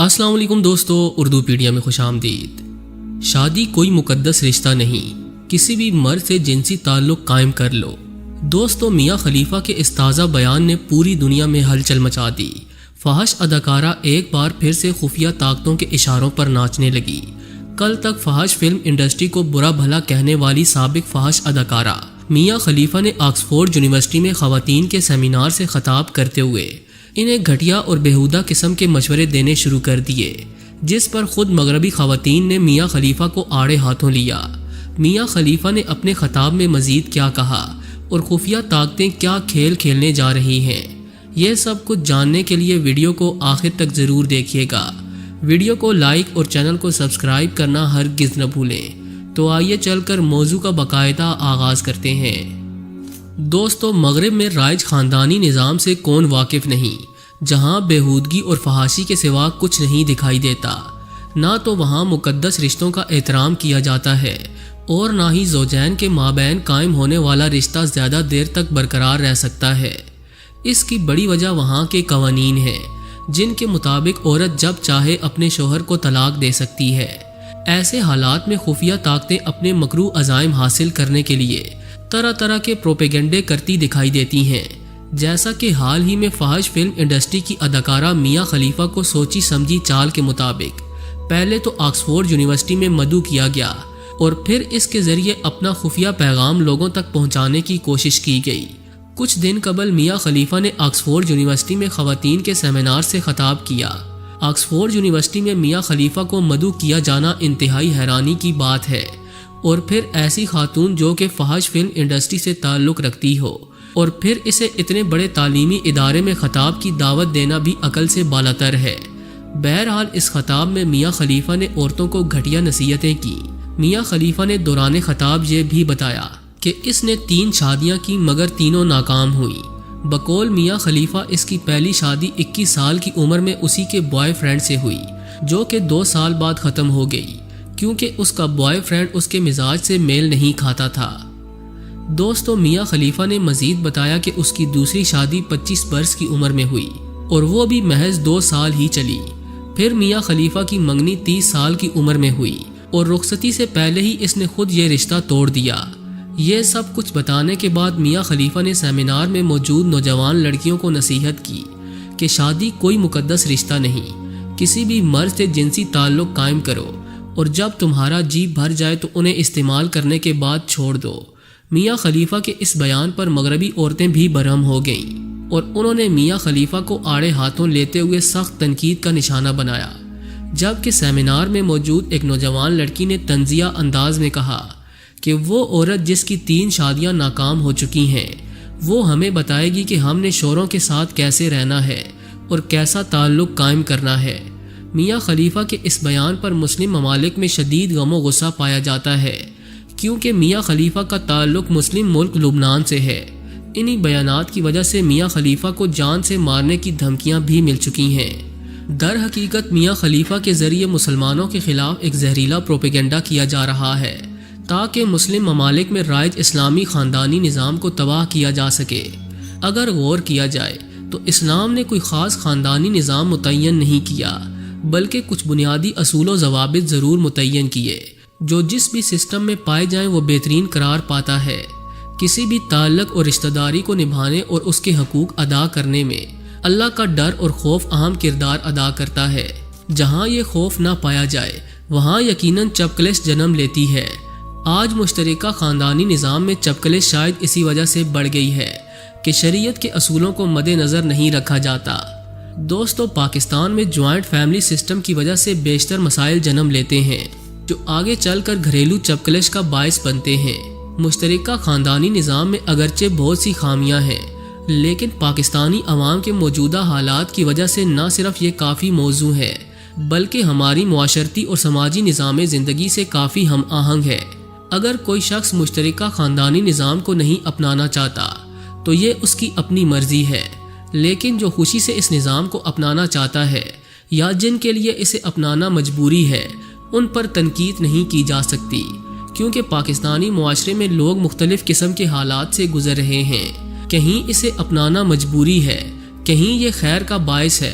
السلام علیکم دوستو، اردو پیڈیا میں خوش آمدید۔ شادی کوئی مقدس رشتہ نہیں، کسی بھی مرد سے جنسی تعلق قائم کر لو۔ دوستو، میاں خلیفہ کے اس تازہ بیان نے پوری دنیا میں ہلچل مچا دی۔ فحش اداکارہ ایک بار پھر سے خفیہ طاقتوں کے اشاروں پر ناچنے لگی۔ کل تک فحش فلم انڈسٹری کو برا بھلا کہنے والی سابق فحش اداکارہ میاں خلیفہ نے آکسفورڈ یونیورسٹی میں خواتین کے سیمینار سے خطاب کرتے ہوئے انہیں گھٹیا اور بیہودہ قسم کے مشورے دینے شروع کر دیے، جس پر خود مغربی خواتین نے میاں خلیفہ کو آڑے ہاتھوں لیا۔ میاں خلیفہ نے اپنے خطاب میں مزید کیا کہا اور خفیہ طاقتیں کیا کھیل کھیلنے جا رہی ہیں، یہ سب کچھ جاننے کے لیے ویڈیو کو آخر تک ضرور دیکھیے گا۔ ویڈیو کو لائک اور چینل کو سبسکرائب کرنا ہرگز نہ بھولیں۔ تو آئیے چل کر موضوع کا باقاعدہ آغاز کرتے ہیں۔ دوستو، مغرب میں رائج خاندانی نظام سے کون واقف نہیں، جہاں بےہودگی اور فحاشی کے سوا کچھ نہیں دکھائی دیتا۔ نہ تو وہاں مقدس رشتوں کا احترام کیا جاتا ہے اور نہ ہی زوجین کے مابین قائم ہونے والا رشتہ زیادہ دیر تک برقرار رہ سکتا ہے۔ اس کی بڑی وجہ وہاں کے قوانین ہیں، جن کے مطابق عورت جب چاہے اپنے شوہر کو طلاق دے سکتی ہے۔ ایسے حالات میں خفیہ طاقتیں اپنے مکروہ عزائم حاصل کرنے کے لیے طرح طرح کے پروپیگنڈے کرتی دکھائی دیتی ہیں، جیسا کہ حال ہی میں فحش فلم انڈسٹری کی اداکارہ میاں خلیفہ کو سوچی سمجھی چال کے مطابق پہلے تو آکسفورڈ یونیورسٹی میں مدعو کیا گیا اور پھر اس کے ذریعے اپنا خفیہ پیغام لوگوں تک پہنچانے کی کوشش کی گئی۔ کچھ دن قبل میاں خلیفہ نے آکسفورڈ یونیورسٹی میں خواتین کے سیمینار سے خطاب کیا۔ آکسفورڈ یونیورسٹی میں میاں خلیفہ کو مدعو کیا جانا انتہائی حیرانی کی بات ہے، اور پھر ایسی خاتون جو کہ فحش فلم انڈسٹری سے تعلق رکھتی ہو اور پھر اسے اتنے بڑے تعلیمی ادارے میں خطاب کی دعوت دینا بھی عقل سے بالاتر ہے۔ بہرحال اس خطاب میں میاں خلیفہ نے عورتوں کو گھٹیا نصیحتیں کی۔ میاں خلیفہ نے دوران خطاب یہ بھی بتایا کہ اس نے 3 شادیاں کی مگر تینوں ناکام ہوئیں۔ بقول میاں خلیفہ اس کی پہلی شادی 21 سال کی عمر میں اسی کے بوائے فرینڈ سے ہوئی، جو کہ 2 سال بعد ختم ہو گئی کیونکہ اس کا بوائے فرینڈ اس کے مزاج سے میل نہیں کھاتا تھا۔ دوستو، میاں خلیفہ نے مزید بتایا کہ اس کی دوسری شادی 25 برس کی عمر میں ہوئی اور وہ بھی محض 2 سال ہی چلی۔ پھر میاں خلیفہ کی منگنی 30 سال کی عمر میں ہوئی اور رخصتی سے پہلے ہی اس نے خود یہ رشتہ توڑ دیا۔ یہ سب کچھ بتانے کے بعد میاں خلیفہ نے سیمینار میں موجود نوجوان لڑکیوں کو نصیحت کی کہ شادی کوئی مقدس رشتہ نہیں، کسی بھی مرد سے جنسی تعلق قائم کرو اور جب تمہارا جی بھر جائے تو انہیں استعمال کرنے کے بعد چھوڑ دو۔ میاں خلیفہ کے اس بیان پر مغربی عورتیں بھی برہم ہو گئیں اور انہوں نے میاں خلیفہ کو آڑے ہاتھوں لیتے ہوئے سخت تنقید کا نشانہ بنایا، جبکہ سیمینار میں موجود ایک نوجوان لڑکی نے طنزیہ انداز میں کہا کہ وہ عورت جس کی 3 شادیاں ناکام ہو چکی ہیں، وہ ہمیں بتائے گی کہ ہم نے شوہروں کے ساتھ کیسے رہنا ہے اور کیسا تعلق قائم کرنا ہے۔ میاں خلیفہ کے اس بیان پر مسلم ممالک میں شدید غم و غصہ پایا جاتا ہے، کیونکہ میاں خلیفہ کا تعلق مسلم ملک لبنان سے ہے۔ انہی بیانات کی وجہ سے میاں خلیفہ کو جان سے مارنے کی دھمکیاں بھی مل چکی ہیں۔ در حقیقت میاں خلیفہ کے ذریعے مسلمانوں کے خلاف ایک زہریلا پروپیگنڈا کیا جا رہا ہے تاکہ مسلم ممالک میں رائج اسلامی خاندانی نظام کو تباہ کیا جا سکے۔ اگر غور کیا جائے تو اسلام نے کوئی خاص خاندانی نظام متعین نہیں کیا، بلکہ کچھ بنیادی اصول و ضوابط ضرور متعین کیے جو جس بھی سسٹم میں پائے جائیں وہ بہترین قرار پاتا ہے۔ کسی بھی تعلق اور رشتہ داری کو نبھانے اور اس کے حقوق ادا کرنے میں اللہ کا ڈر اور خوف اہم کردار ادا کرتا ہے۔ جہاں یہ خوف نہ پایا جائے وہاں یقیناً چپکلش جنم لیتی ہے۔ آج مشترکہ خاندانی نظام میں چپکلش شاید اسی وجہ سے بڑھ گئی ہے کہ شریعت کے اصولوں کو مد نظر نہیں رکھا جاتا۔ دوستو، پاکستان میں جوائنٹ فیملی سسٹم کی وجہ سے بیشتر مسائل جنم لیتے ہیں جو آگے چل کر گھریلو چپکلش کا باعث بنتے ہیں۔ مشترکہ خاندانی نظام میں اگرچہ بہت سی خامیاں ہیں، لیکن پاکستانی عوام کے موجودہ حالات کی وجہ سے نہ صرف یہ کافی موضوع ہے بلکہ ہماری معاشرتی اور سماجی نظام زندگی سے کافی ہم آہنگ ہے۔ اگر کوئی شخص مشترکہ خاندانی نظام کو نہیں اپنانا چاہتا تو یہ اس کی اپنی مرضی ہے، لیکن جو خوشی سے اس نظام کو اپنانا چاہتا ہے یا جن کے لیے اسے اپنانا مجبوری ہے، ان پر تنقید نہیں کی جا سکتی، کیونکہ پاکستانی معاشرے میں لوگ مختلف قسم کے حالات سے گزر رہے ہیں۔ کہیں اسے اپنانا مجبوری ہے، کہیں یہ خیر کا باعث ہے